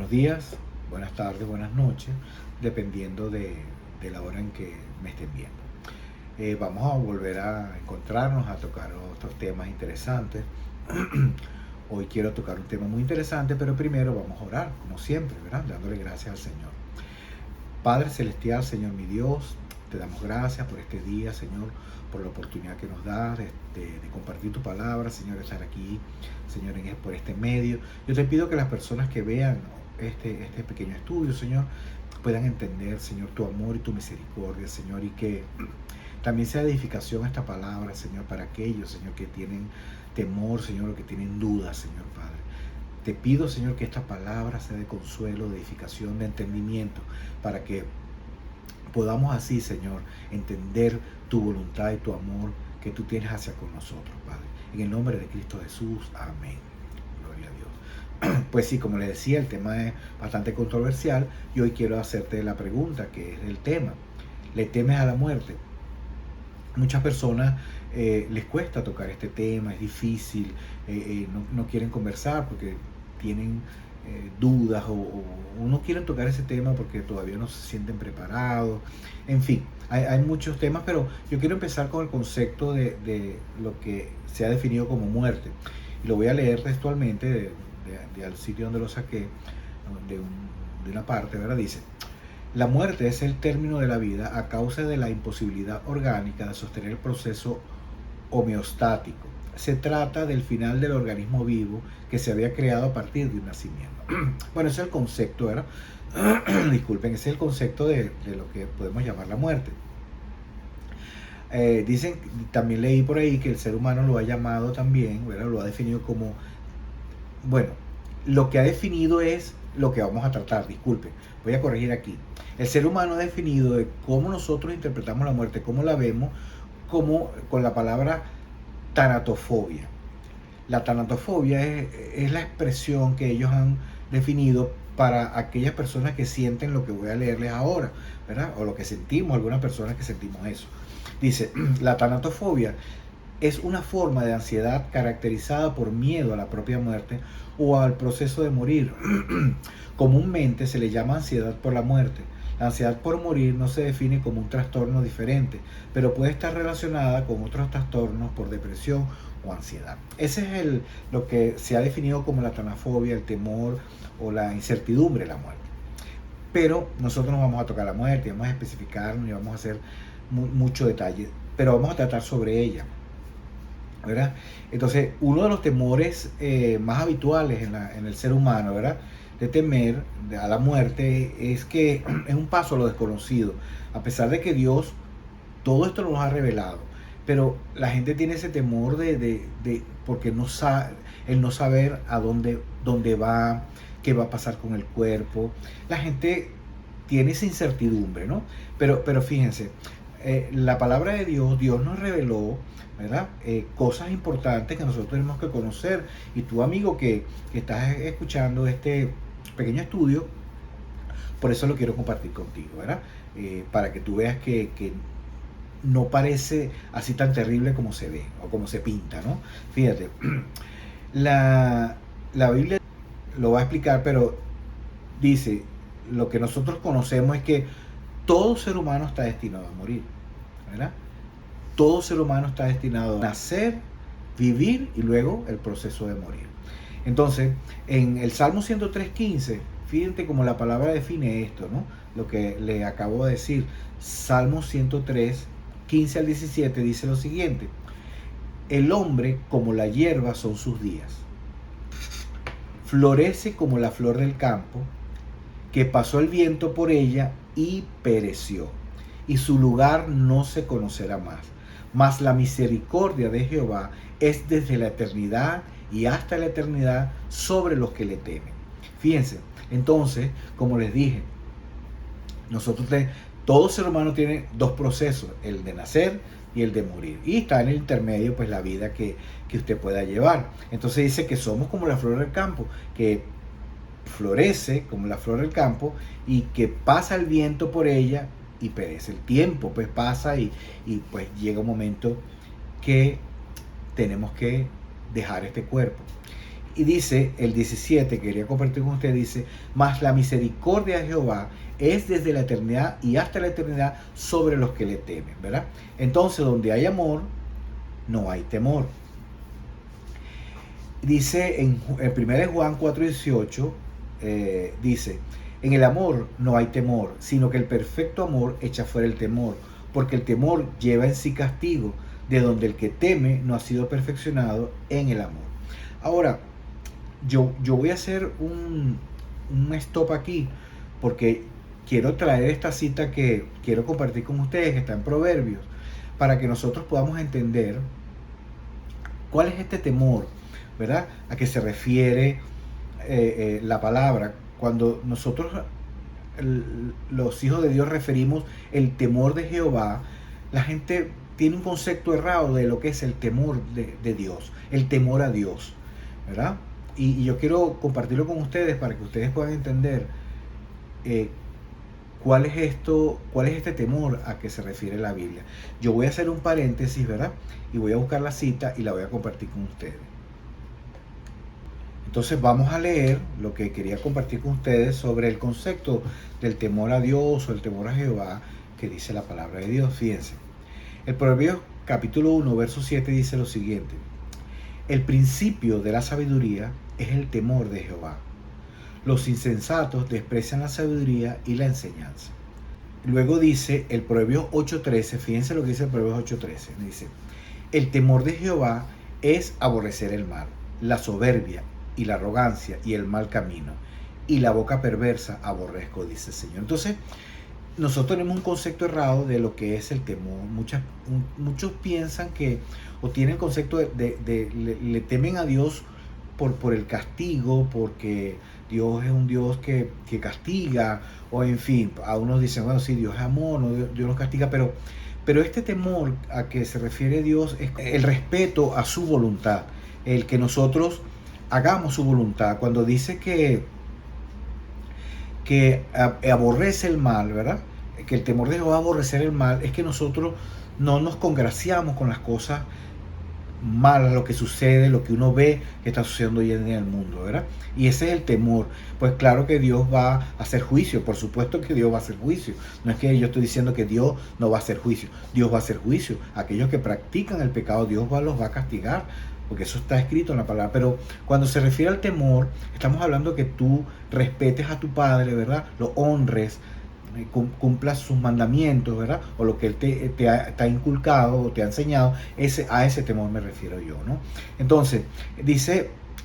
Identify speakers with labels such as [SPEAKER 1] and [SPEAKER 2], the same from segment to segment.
[SPEAKER 1] Buenos días, buenas tardes, buenas noches, dependiendo de la hora en que me estén viendo. Vamos a volver a encontrarnos, a tocar otros temas interesantes. Hoy quiero tocar un tema muy interesante, pero primero vamos a orar, como siempre, ¿verdad? Dándole gracias al Señor. Padre Celestial, Señor mi Dios, te damos gracias por este día, Señor, por la oportunidad que nos das de compartir tu palabra, Señor, de estar aquí, Señor, por este medio. Yo te pido que las personas que vean este pequeño estudio, Señor, puedan entender, Señor, tu amor y tu misericordia, Señor, y que también sea edificación esta palabra, Señor, para aquellos, Señor, que tienen temor, Señor, o que tienen dudas, Señor Padre. Te pido, Señor, que esta palabra sea de consuelo, de edificación, de entendimiento, para que podamos así, Señor, entender tu voluntad y tu amor que tú tienes hacia con nosotros, Padre. En el nombre de Cristo Jesús, amén. Gloria a Dios. Pues sí, como les decía, el tema es bastante controversial y hoy quiero hacerte la pregunta, que es el tema. ¿Le temes a la muerte? Muchas personas les cuesta tocar este tema, es difícil, no quieren conversar porque tienen dudas o no quieren tocar ese tema porque todavía no se sienten preparados. En fin, hay muchos temas, pero yo quiero empezar con el concepto de lo que se ha definido como muerte. Y lo voy a leer textualmente al sitio donde lo saqué, de una parte, ¿verdad? Dice: la muerte es el término de la vida a causa de la imposibilidad orgánica de sostener el proceso homeostático. Se trata del final del organismo vivo que se había creado a partir de un nacimiento. Bueno, ese es el concepto, ¿verdad? Disculpen, ese es el concepto de lo que podemos llamar la muerte. Dicen, también leí por ahí que el ser humano lo ha llamado también, ¿verdad? Lo ha definido como, bueno, lo que ha definido es lo que vamos a tratar, disculpen, voy a corregir aquí. El ser humano ha definido de cómo nosotros interpretamos la muerte, cómo la vemos, como con la palabra tanatofobia. La tanatofobia es la expresión que ellos han definido para aquellas personas que sienten lo que voy a leerles ahora, ¿verdad? O lo que sentimos, algunas personas que sentimos eso. Dice, la tanatofobia es una forma de ansiedad caracterizada por miedo a la propia muerte o al proceso de morir. Comúnmente se le llama ansiedad por la muerte. La ansiedad por morir no se define como un trastorno diferente, pero puede estar relacionada con otros trastornos por depresión o ansiedad. Ese es lo que se ha definido como la tanafobia, el temor o la incertidumbre de la muerte. Pero nosotros no vamos a tocar la muerte, vamos a especificarnos y vamos a hacer mucho detalle, pero vamos a tratar sobre ella, ¿verdad? Entonces, uno de los temores más habituales en el ser humano, ¿verdad?, de temer a la muerte, es que es un paso a lo desconocido. A pesar de que Dios todo esto nos ha revelado, pero la gente tiene ese temor porque no sabe, el no saber a dónde va, qué va a pasar con el cuerpo. La gente tiene esa incertidumbre, ¿no? Pero fíjense, la palabra de Dios nos reveló, ¿verdad? Cosas importantes que nosotros tenemos que conocer. Y tú, amigo, que estás escuchando este pequeño estudio, por eso lo quiero compartir contigo, ¿verdad? Para que tú veas que no parece así tan terrible como se ve o como se pinta, ¿no? Fíjate, la Biblia lo va a explicar, pero dice, lo que nosotros conocemos es que todo ser humano está destinado a morir, ¿verdad? Todo ser humano está destinado a nacer, vivir y luego el proceso de morir. Entonces, en el Salmo 103:15, fíjate cómo la palabra define esto, ¿no? Lo que le acabo de decir. Salmo 103:15 al 17 dice lo siguiente: el hombre como la hierba son sus días, florece como la flor del campo, que pasó el viento por ella y pereció, y su lugar no se conocerá más. Mas la misericordia de Jehová es desde la eternidad y hasta la eternidad sobre los que le temen. Fíjense, entonces, como les dije, todo ser humano tiene dos procesos, el de nacer y el de morir. Y está en el intermedio, pues, la vida que usted pueda llevar. Entonces dice que somos como la flor del campo, que florece como la flor del campo y que pasa el viento por ella y perece. El tiempo pues pasa y pues llega un momento que tenemos que dejar este cuerpo. Y dice el 17, quería compartir con usted, dice, mas la misericordia de Jehová es desde la eternidad y hasta la eternidad sobre los que le temen, ¿verdad? Entonces, donde hay amor, no hay temor. Dice en 1 Juan 4:18, dice, en el amor no hay temor, sino que el perfecto amor echa fuera el temor, porque el temor lleva en sí castigo, de donde el que teme no ha sido perfeccionado en el amor. Ahora, yo voy a hacer un stop aquí, porque quiero traer esta cita que quiero compartir con ustedes, que está en Proverbios, para que nosotros podamos entender cuál es este temor, ¿verdad? A qué se refiere la palabra. Cuando nosotros, los hijos de Dios, referimos el temor de Jehová, la gente tiene un concepto errado de lo que es el temor de Dios, el temor a Dios, ¿verdad? Y yo quiero compartirlo con ustedes para que ustedes puedan entender cuál es este temor a que se refiere la Biblia. Yo voy a hacer un paréntesis, ¿verdad? Y voy a buscar la cita y la voy a compartir con ustedes. Entonces vamos a leer lo que quería compartir con ustedes sobre el concepto del temor a Dios o el temor a Jehová que dice la palabra de Dios. Fíjense, el Proverbios capítulo 1, verso 7 dice lo siguiente: el principio de la sabiduría es el temor de Jehová. Los insensatos desprecian la sabiduría y la enseñanza. Luego dice el Proverbios 8:13, fíjense lo que dice el Proverbios 8:13, dice, el temor de Jehová es aborrecer el mal, la soberbia y la arrogancia y el mal camino, y la boca perversa aborrezco, dice el Señor. Entonces, nosotros tenemos un concepto errado de lo que es el temor. Muchos piensan que, o tienen el concepto le temen a Dios por el castigo, porque Dios es un Dios que castiga, o en fin, a unos dicen, bueno, sí, Dios es amor, no, Dios nos castiga, pero este temor a que se refiere Dios es el respeto a su voluntad, el que nosotros hagamos su voluntad. Cuando dice que aborrece el mal, ¿verdad? Que el temor de Jehová aborrecer el mal, es que nosotros no nos congraciamos con las cosas malas, lo que sucede, lo que uno ve que está sucediendo hoy en el mundo, ¿verdad? Y ese es el temor. Pues claro que Dios va a hacer juicio, por supuesto que Dios va a hacer juicio. No es que yo estoy diciendo que Dios no va a hacer juicio, Dios va a hacer juicio. Aquellos que practican el pecado, Dios los va a castigar, porque eso está escrito en la palabra. Pero cuando se refiere al temor, estamos hablando que tú respetes a tu padre, ¿verdad? Lo honres, cumplas sus mandamientos, ¿verdad? O lo que él te ha inculcado o te ha enseñado. A ese temor me refiero yo, ¿no? Entonces,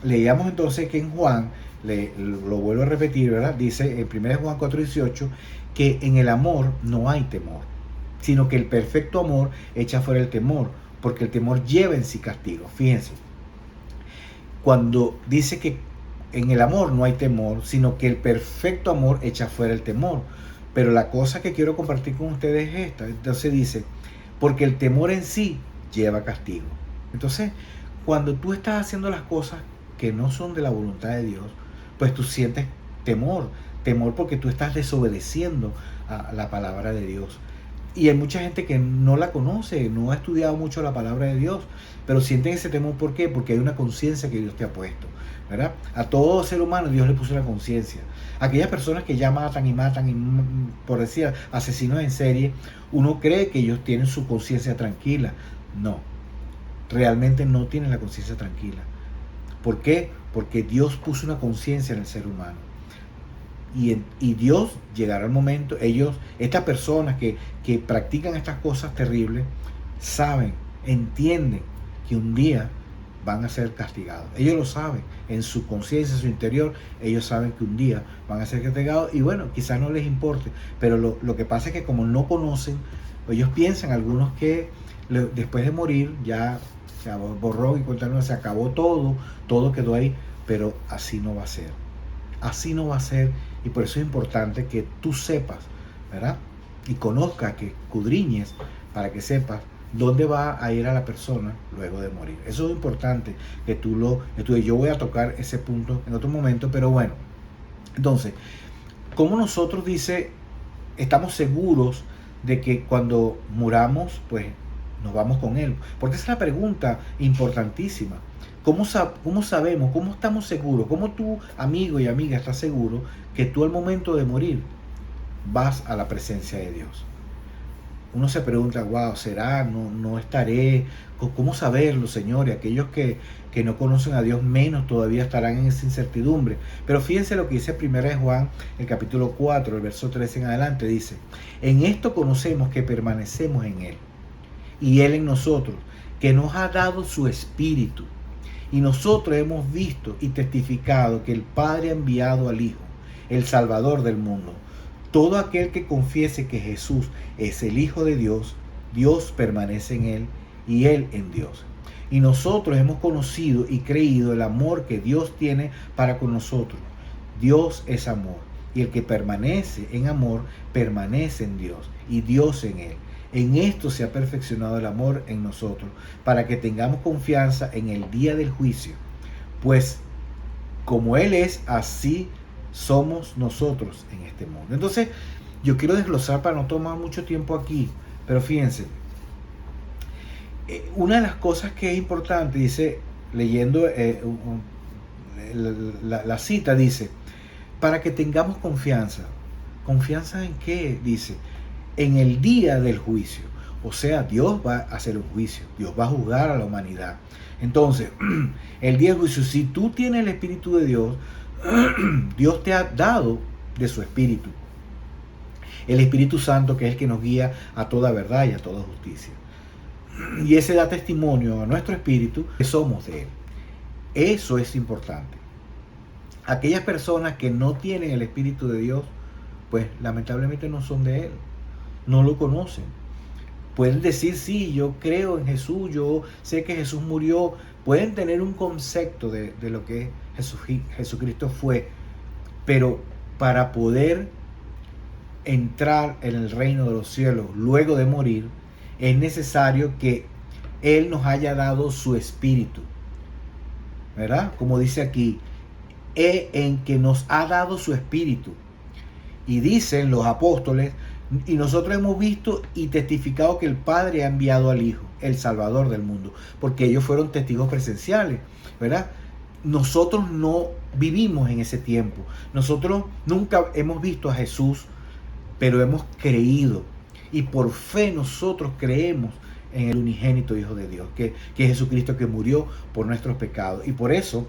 [SPEAKER 1] leíamos entonces que en Juan, lo vuelvo a repetir, ¿verdad? Dice en 1 Juan 4:18 que en el amor no hay temor, sino que el perfecto amor echa fuera el temor, porque el temor lleva en sí castigo. Fíjense, cuando dice que en el amor no hay temor, sino que el perfecto amor echa fuera el temor. Pero la cosa que quiero compartir con ustedes es esta. Entonces dice, porque el temor en sí lleva castigo. Entonces, cuando tú estás haciendo las cosas que no son de la voluntad de Dios, pues tú sientes temor porque tú estás desobedeciendo a la palabra de Dios. Y hay mucha gente que no la conoce, no ha estudiado mucho la palabra de Dios, pero sienten ese temor. ¿Por qué? Porque hay una conciencia que Dios te ha puesto, ¿verdad? A todo ser humano Dios le puso una conciencia. Aquellas personas que ya matan, por decir, asesinos en serie, uno cree que ellos tienen su conciencia tranquila. No, realmente no tienen la conciencia tranquila. ¿Por qué? Porque Dios puso una conciencia en el ser humano. Y Dios llegará el momento, estas personas que practican estas cosas terribles, saben, entienden que un día van a ser castigados. Ellos lo saben, en su conciencia, en su interior, ellos saben que un día van a ser castigados, y bueno, quizás no les importe, pero lo que pasa es que como no conocen, ellos piensan, algunos, que después de morir ya se borró y cuenta nueva, se acabó todo quedó ahí, pero así no va a ser. Así no va a ser, y por eso es importante que tú sepas, ¿verdad? Y conozcas, que escudriñes, para que sepas dónde va a ir a la persona luego de morir. Eso es importante que tú lo estudies. Yo voy a tocar ese punto en otro momento, pero bueno. Entonces, ¿cómo nosotros estamos seguros de que cuando muramos, pues nos vamos con Él. Porque esa es la pregunta importantísima. ¿Cómo sabemos, cómo estamos seguros, cómo tú, amigo y amiga, estás seguro que tú al momento de morir vas a la presencia de Dios? Uno se pregunta, wow, ¿será? No estaré. ¿Cómo saberlo, Señor? Y aquellos que no conocen a Dios menos todavía estarán en esa incertidumbre. Pero fíjense lo que dice 1 de Juan, el capítulo 4, el verso 13 en adelante, dice: en esto conocemos que permanecemos en Él y Él en nosotros, que nos ha dado su Espíritu. Y nosotros hemos visto y testificado que el Padre ha enviado al Hijo, el Salvador del mundo. Todo aquel que confiese que Jesús es el Hijo de Dios, Dios permanece en Él y Él en Dios. Y nosotros hemos conocido y creído el amor que Dios tiene para con nosotros. Dios es amor, y el que permanece en amor permanece en Dios y Dios en Él. En esto se ha perfeccionado el amor en nosotros, para que tengamos confianza en el día del juicio. Pues como Él es, así somos nosotros en este mundo. Entonces, yo quiero desglosar para no tomar mucho tiempo aquí, pero fíjense, una de las cosas que es importante, dice, leyendo la cita, dice, para que tengamos confianza. ¿Confianza en qué? Dice, en el día del juicio. O sea, Dios va a hacer un juicio, Dios va a juzgar a la humanidad. Entonces, el día del juicio, si tú tienes el Espíritu de Dios, Dios te ha dado de su Espíritu. El Espíritu Santo, que es el que nos guía a toda verdad y a toda justicia. Y ese da testimonio a nuestro espíritu que somos de Él. Eso es importante. Aquellas personas que no tienen el Espíritu de Dios, pues lamentablemente no son de Él. No lo conocen. Pueden decir, sí, yo creo en Jesús, yo sé que Jesús murió. Pueden tener un concepto de lo que Jesucristo fue. Pero para poder entrar en el reino de los cielos luego de morir, es necesario que Él nos haya dado su Espíritu, ¿verdad? Como dice aquí, en que nos ha dado su Espíritu. Y dicen los apóstoles, y nosotros hemos visto y testificado que el Padre ha enviado al Hijo, el Salvador del mundo, porque ellos fueron testigos presenciales, ¿verdad? Nosotros no vivimos en ese tiempo. Nosotros nunca hemos visto a Jesús, pero hemos creído. Y por fe nosotros creemos en el unigénito Hijo de Dios, que es Jesucristo, que murió por nuestros pecados. Y por eso,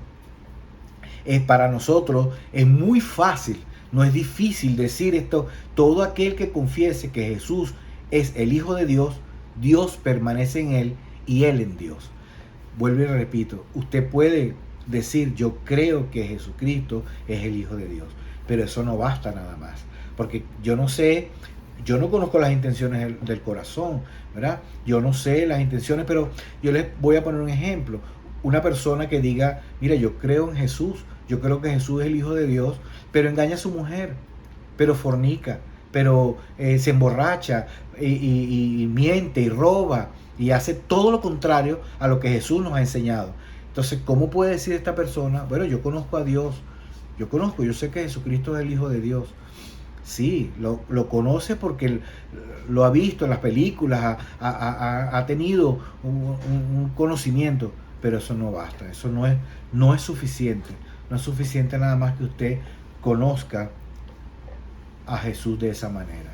[SPEAKER 1] para nosotros es muy fácil, no es difícil decir esto: todo aquel que confiese que Jesús es el Hijo de Dios, Dios permanece en Él y Él en Dios. Vuelvo y repito, usted puede decir, yo creo que Jesucristo es el Hijo de Dios, pero eso no basta nada más, porque yo no sé, yo no conozco las intenciones del corazón, ¿verdad? Yo no sé las intenciones, pero yo les voy a poner un ejemplo. Una persona que diga, mira, yo creo en Jesús, yo creo que Jesús es el Hijo de Dios, pero engaña a su mujer, pero fornica, pero se emborracha y miente y roba y hace todo lo contrario a lo que Jesús nos ha enseñado. Entonces, ¿cómo puede decir esta persona, bueno, yo conozco a Dios, yo sé que Jesucristo es el Hijo de Dios? Sí, lo conoce porque lo ha visto en las películas, ha tenido un conocimiento, pero eso no basta, eso no es suficiente. No es suficiente nada más que usted conozca a Jesús de esa manera.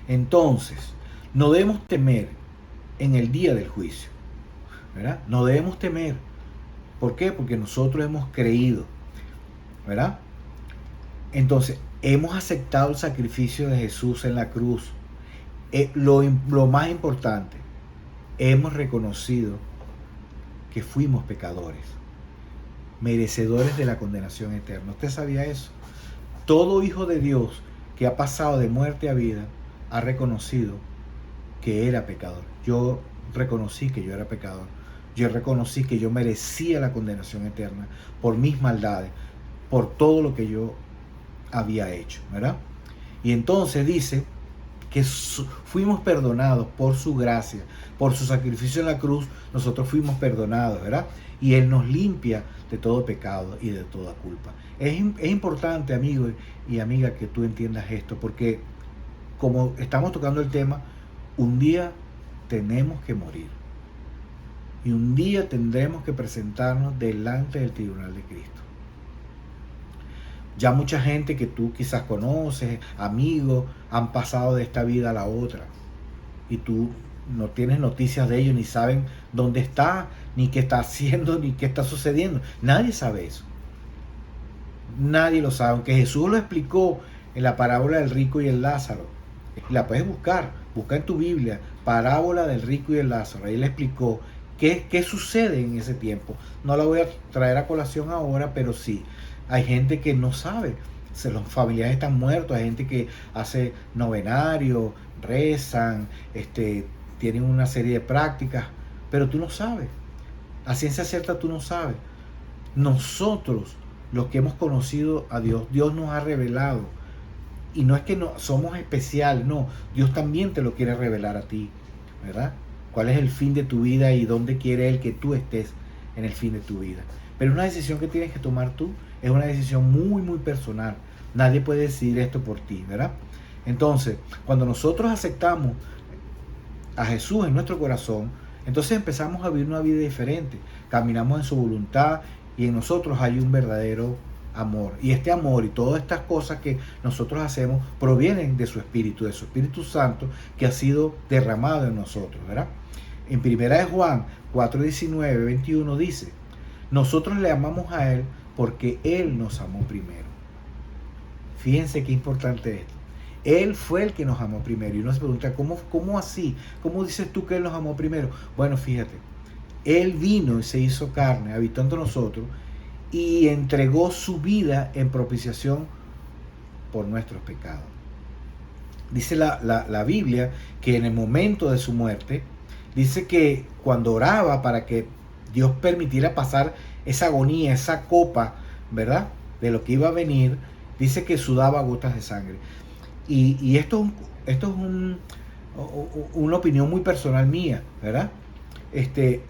[SPEAKER 1] Entonces, no debemos temer en el día del juicio, ¿verdad? No debemos temer. ¿Por qué? Porque nosotros hemos creído, ¿verdad? Entonces, hemos aceptado el sacrificio de Jesús en la cruz. Lo más importante, hemos reconocido que fuimos pecadores, merecedores de la condenación eterna. ¿Usted sabía eso? Todo hijo de Dios que ha pasado de muerte a vida ha reconocido que era pecador. Yo reconocí que yo era pecador. Yo reconocí que yo merecía la condenación eterna por mis maldades, por todo lo que yo había hecho, ¿verdad? Y entonces dice que fuimos perdonados por su gracia, por su sacrificio en la cruz. Nosotros fuimos perdonados, ¿verdad? Y Él nos limpia de todo pecado y de toda culpa. Es importante, amigo y amiga, que tú entiendas esto, porque como estamos tocando el tema, un día tenemos que morir. Y un día tendremos que presentarnos delante del tribunal de Cristo. Ya mucha gente que tú quizás conoces, amigos, han pasado de esta vida a la otra. Y tú no tienes noticias de ellos, ni saben dónde está, ni qué está haciendo, ni qué está sucediendo. Nadie sabe eso. Nadie lo sabe. Aunque Jesús lo explicó en la parábola del rico y el Lázaro. La puedes buscar. Busca en tu Biblia, parábola del rico y el Lázaro. Ahí le explicó qué sucede en ese tiempo. No la voy a traer a colación ahora, pero sí. Hay gente que no sabe. Los familiares están muertos. Hay gente que hace novenario, rezan, tienen una serie de prácticas, pero tú no sabes. A ciencia cierta tú no sabes. Nosotros, los que hemos conocido a Dios, Dios nos ha revelado. Y no es que no somos especiales, no. Dios también te lo quiere revelar a ti, ¿verdad? ¿Cuál es el fin de tu vida y dónde quiere Él que tú estés en el fin de tu vida? Pero es una decisión que tienes que tomar tú. Es una decisión muy, muy personal. Nadie puede decidir esto por ti, ¿verdad? Entonces, cuando nosotros aceptamos a Jesús en nuestro corazón, entonces empezamos a vivir una vida diferente. Caminamos en su voluntad y en nosotros hay un verdadero amor. Y este amor y todas estas cosas que nosotros hacemos provienen de su Espíritu Santo que ha sido derramado en nosotros, ¿verdad? En 1 Juan 4:19, 21 dice: nosotros le amamos a Él porque Él nos amó primero. Fíjense qué importante esto. Él fue el que nos amó primero. Y uno se pregunta, ¿cómo así? ¿Cómo dices tú que Él nos amó primero? Bueno, fíjate. Él vino y se hizo carne, habitó entre nosotros y entregó su vida en propiciación por nuestros pecados. Dice la Biblia que en el momento de su muerte, dice que cuando oraba para que Dios permitiera pasar esa agonía, esa copa, ¿verdad?, de lo que iba a venir, dice que sudaba gotas de sangre. Y esto es una opinión muy personal mía, ¿verdad?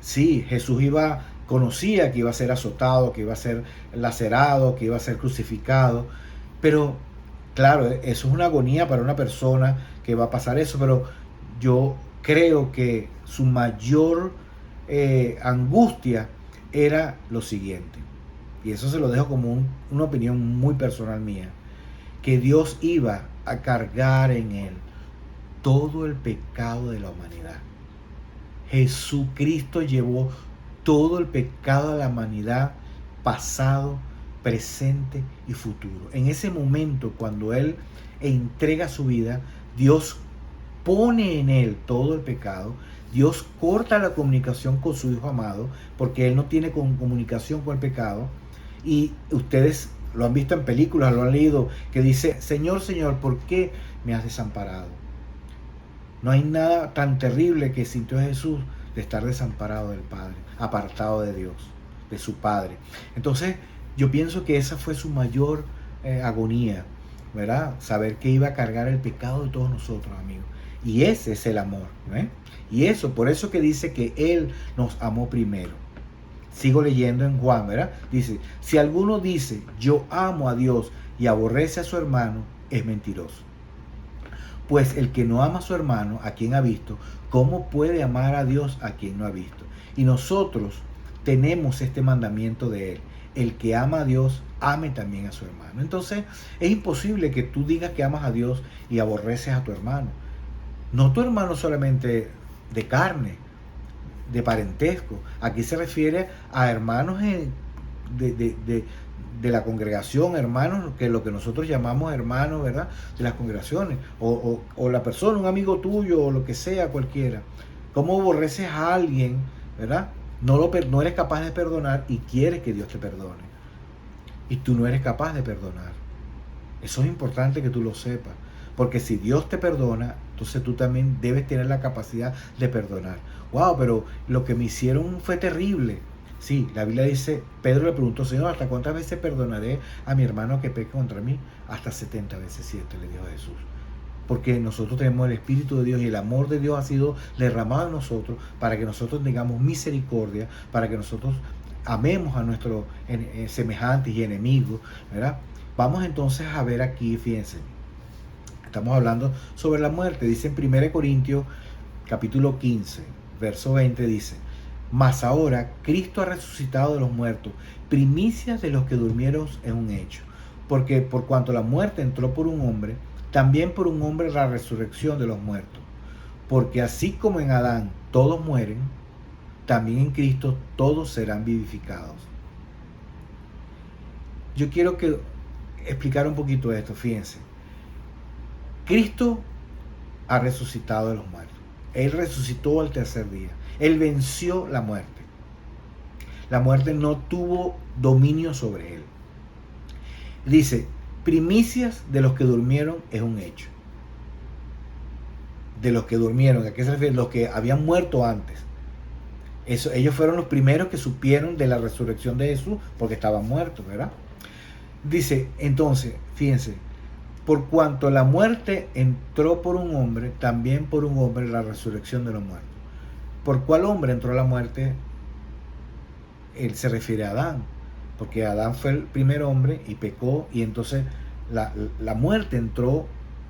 [SPEAKER 1] Sí, Jesús conocía que iba a ser azotado, que iba a ser lacerado, que iba a ser crucificado, pero claro, eso es una agonía para una persona que va a pasar eso, pero yo creo que su mayor angustia era lo siguiente, y eso se lo dejo como una opinión muy personal mía, que Dios iba a cargar en él todo el pecado de la humanidad. Jesucristo llevó todo el pecado de la humanidad, pasado, presente y futuro. En ese momento, cuando Él entrega su vida, Dios pone en Él todo el pecado. Dios corta la comunicación con su Hijo amado, porque Él no tiene comunicación con el pecado. Y ustedes lo han visto en películas, lo han leído, que dice: Señor, Señor, ¿por qué me has desamparado? No hay nada tan terrible que sintió Jesús de estar desamparado del Padre, apartado de Dios, de su Padre. Entonces, yo pienso que esa fue su mayor agonía, ¿verdad? Saber que iba a cargar el pecado de todos nosotros, amigos. Y ese es el amor, ¿eh? Y por eso que dice que Él nos amó primero. Sigo leyendo en Juan, ¿verdad? Dice: si alguno dice, yo amo a Dios y aborrece a su hermano, es mentiroso. Pues el que no ama a su hermano, a quien ha visto, ¿cómo puede amar a Dios a quien no ha visto? Y nosotros tenemos este mandamiento de Él: el que ama a Dios, ame también a su hermano. Entonces, es imposible que tú digas que amas a Dios y aborreces a tu hermano. No tu hermano solamente de carne, de parentesco. Aquí se refiere a hermanos de la congregación, hermanos, que lo que nosotros llamamos hermanos, ¿verdad?, de las congregaciones, o la persona, un amigo tuyo, o lo que sea, cualquiera. ¿Cómo aborreces a alguien, ¿verdad? No eres capaz de perdonar y quieres que Dios te perdone, y tú no eres capaz de perdonar. Eso es importante que tú lo sepas, porque si Dios te perdona, entonces tú también debes tener la capacidad de perdonar. Wow, pero lo que me hicieron fue terrible. Sí, la Biblia dice, Pedro le preguntó: Señor, ¿hasta cuántas veces perdonaré a mi hermano que peca contra mí? Hasta 70 veces 7, le dijo Jesús. Porque nosotros tenemos el Espíritu de Dios y el amor de Dios ha sido derramado en nosotros para que nosotros tengamos misericordia, para que nosotros amemos a nuestros semejantes y enemigos, ¿verdad? Vamos entonces a ver aquí, fíjense, estamos hablando sobre la muerte. Dice en 1 Corintios capítulo 15, verso 20 dice: mas ahora Cristo ha resucitado de los muertos, primicias de los que durmieron es un hecho. Porque por cuanto la muerte entró por un hombre, también por un hombre la resurrección de los muertos. Porque así como en Adán todos mueren, también en Cristo todos serán vivificados. Yo quiero explicar un poquito esto, fíjense. Cristo ha resucitado de los muertos. Él resucitó al tercer día. Él venció la muerte. La muerte no tuvo dominio sobre él. Dice, primicias de los que durmieron es un hecho. De los que durmieron, ¿a qué se refiere? Los que habían muerto antes. Ellos fueron los primeros que supieron de la resurrección de Jesús porque estaban muertos, ¿verdad? Dice, entonces, fíjense, por cuanto la muerte entró por un hombre, también por un hombre la resurrección de los muertos. ¿Por cuál hombre entró la muerte? Él se refiere a Adán, porque Adán fue el primer hombre y pecó, y entonces la muerte entró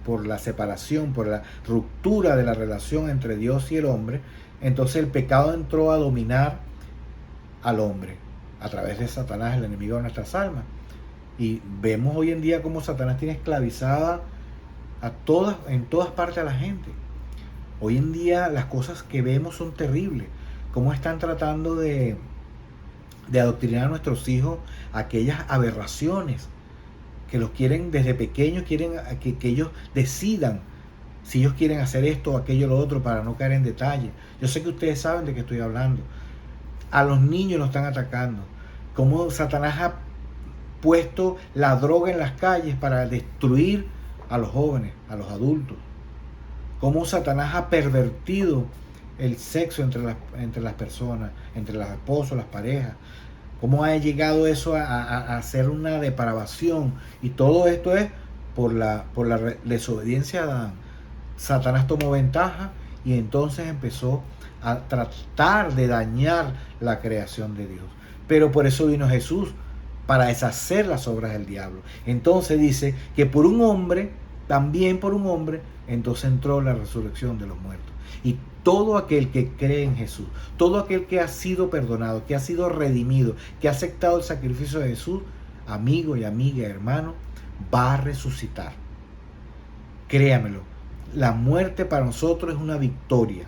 [SPEAKER 1] por la separación, por la ruptura de la relación entre Dios y el hombre. Entonces el pecado entró a dominar al hombre a través de Satanás, el enemigo de nuestras almas. Y vemos hoy en día cómo Satanás tiene esclavizada en todas partes a la gente. Hoy en día las cosas que vemos son terribles. Cómo están tratando de adoctrinar a nuestros hijos a aquellas aberraciones que los quieren desde pequeños, quieren que ellos decidan si ellos quieren hacer esto o aquello o lo otro para no caer en detalle. Yo sé que ustedes saben de qué estoy hablando. A los niños los están atacando. Cómo Satanás ha puesto la droga en las calles para destruir a los jóvenes, a los adultos. Cómo Satanás ha pervertido el sexo entre las personas, entre los esposos, las parejas. Cómo ha llegado eso a ser una depravación. Y todo esto es por la desobediencia a Adán. Satanás tomó ventaja y entonces empezó a tratar de dañar la creación de Dios. Pero por eso vino Jesús, para deshacer las obras del diablo. Entonces dice que por un hombre, también por un hombre, entonces entró la resurrección de los muertos. Y todo aquel que cree en Jesús, todo aquel que ha sido perdonado, que ha sido redimido, que ha aceptado el sacrificio de Jesús, amigo y amiga, hermano, va a resucitar. Créamelo, la muerte para nosotros es una victoria.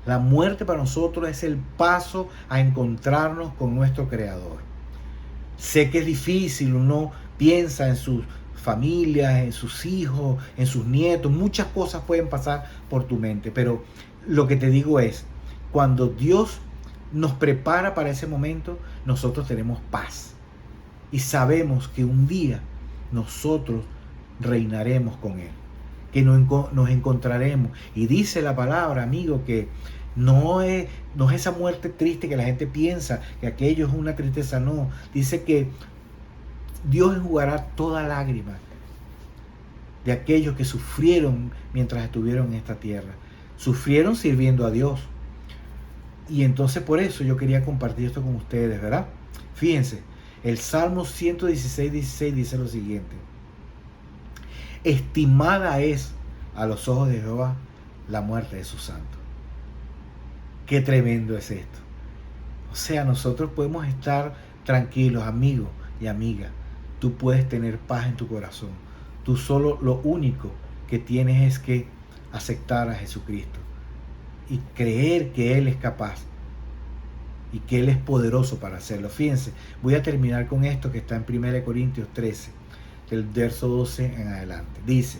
[SPEAKER 1] La muerte para nosotros es el paso a encontrarnos con nuestro Creador. Sé que es difícil, uno piensa en sus familias, en sus hijos, en sus nietos, muchas cosas pueden pasar por tu mente, pero lo que te digo es, cuando Dios nos prepara para ese momento, nosotros tenemos paz y sabemos que un día nosotros reinaremos con Él, que nos encontraremos. Y dice la palabra, amigo, que no es esa muerte triste que la gente piensa, que aquello es una tristeza, no. Dice que Dios enjugará toda lágrima de aquellos que sufrieron mientras estuvieron en esta tierra. Sufrieron sirviendo a Dios. Y entonces por eso yo quería compartir esto con ustedes, ¿verdad? Fíjense, el Salmo 116:16 dice lo siguiente: estimada es a los ojos de Jehová la muerte de sus santos. Qué tremendo es esto. O sea, nosotros podemos estar tranquilos, amigos y amigas. Tú puedes tener paz en tu corazón. Tú solo lo único que tienes es que aceptar a Jesucristo y creer que Él es capaz y que Él es poderoso para hacerlo. Fíjense, voy a terminar con esto que está en 1 Corintios 13, del verso 12 en adelante. Dice: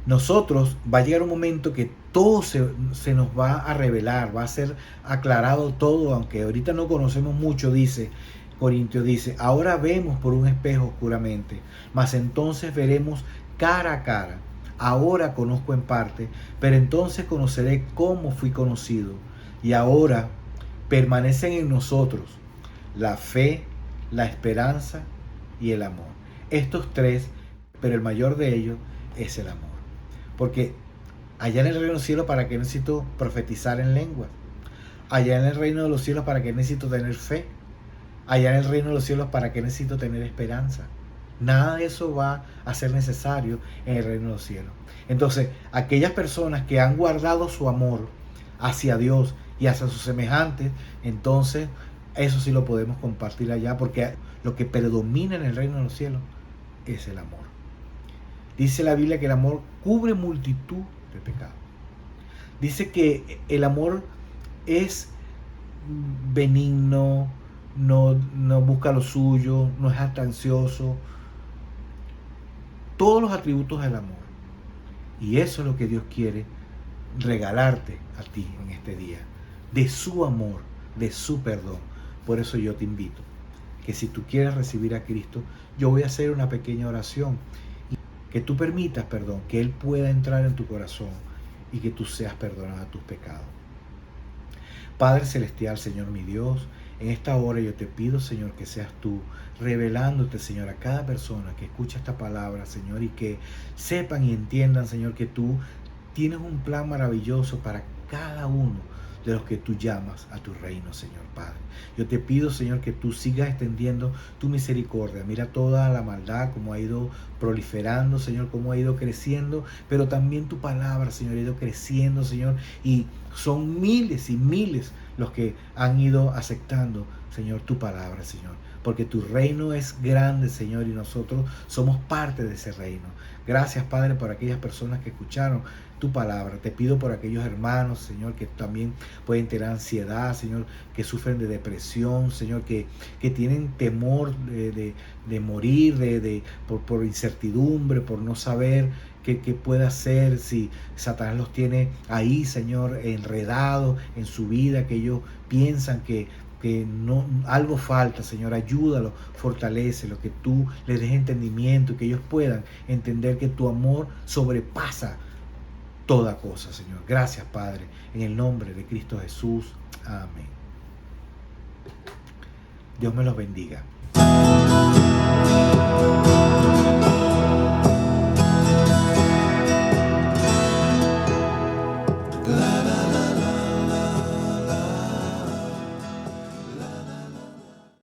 [SPEAKER 1] nosotros va a llegar un momento que todo se nos va a revelar, va a ser aclarado todo, aunque ahorita no conocemos mucho. Dice Corintios, dice: ahora vemos por un espejo oscuramente, mas entonces veremos cara a cara. Ahora conozco en parte, pero entonces conoceré cómo fui conocido. Y ahora permanecen en nosotros la fe, la esperanza y el amor. Estos tres, pero el mayor de ellos es el amor. Porque allá en el reino de los cielos, ¿para qué necesito profetizar en lenguas? Allá en el reino de los cielos, ¿para qué necesito tener fe? Allá en el reino de los cielos, ¿para qué necesito tener esperanza? Nada de eso va a ser necesario en el reino de los cielos. Entonces, aquellas personas que han guardado su amor hacia Dios y hacia sus semejantes, entonces eso sí lo podemos compartir allá, porque lo que predomina en el reino de los cielos es el amor. Dice la Biblia que el amor cubre multitud de pecados. Dice que el amor es benigno, no busca lo suyo, no es ansioso. Todos los atributos del amor. Y eso es lo que Dios quiere regalarte a ti en este día. De su amor, de su perdón. Por eso yo te invito que si tú quieres recibir a Cristo, yo voy a hacer una pequeña oración. Que tú permitas, perdón, que Él pueda entrar en tu corazón y que tú seas perdonado de tus pecados. Padre Celestial, Señor mi Dios, en esta hora yo te pido, Señor, que seas tú revelándote, Señor, a cada persona que escucha esta palabra, Señor, y que sepan y entiendan, Señor, que tú tienes un plan maravilloso para cada uno de los que tú llamas a tu reino, Señor Padre. Yo te pido, Señor, que tú sigas extendiendo tu misericordia. Mira toda la maldad, como ha ido proliferando, Señor, cómo ha ido creciendo, pero también tu palabra, Señor, ha ido creciendo, Señor, y son miles y miles los que han ido aceptando, Señor, tu palabra, Señor, porque tu reino es grande, Señor, y nosotros somos parte de ese reino. Gracias, Padre, por aquellas personas que escucharon tu palabra. Te pido por aquellos hermanos, Señor, que también pueden tener ansiedad, Señor, que sufren de depresión, Señor, que tienen temor de morir, por incertidumbre, por no saber qué puede hacer, si Satanás los tiene ahí, Señor, enredados en su vida, que ellos piensan que no, algo falta, Señor, ayúdalo, fortalécelo, que tú les des entendimiento y que ellos puedan entender que tu amor sobrepasa toda cosa, Señor. Gracias, Padre, en el nombre de Cristo Jesús. Amén. Dios me los bendiga.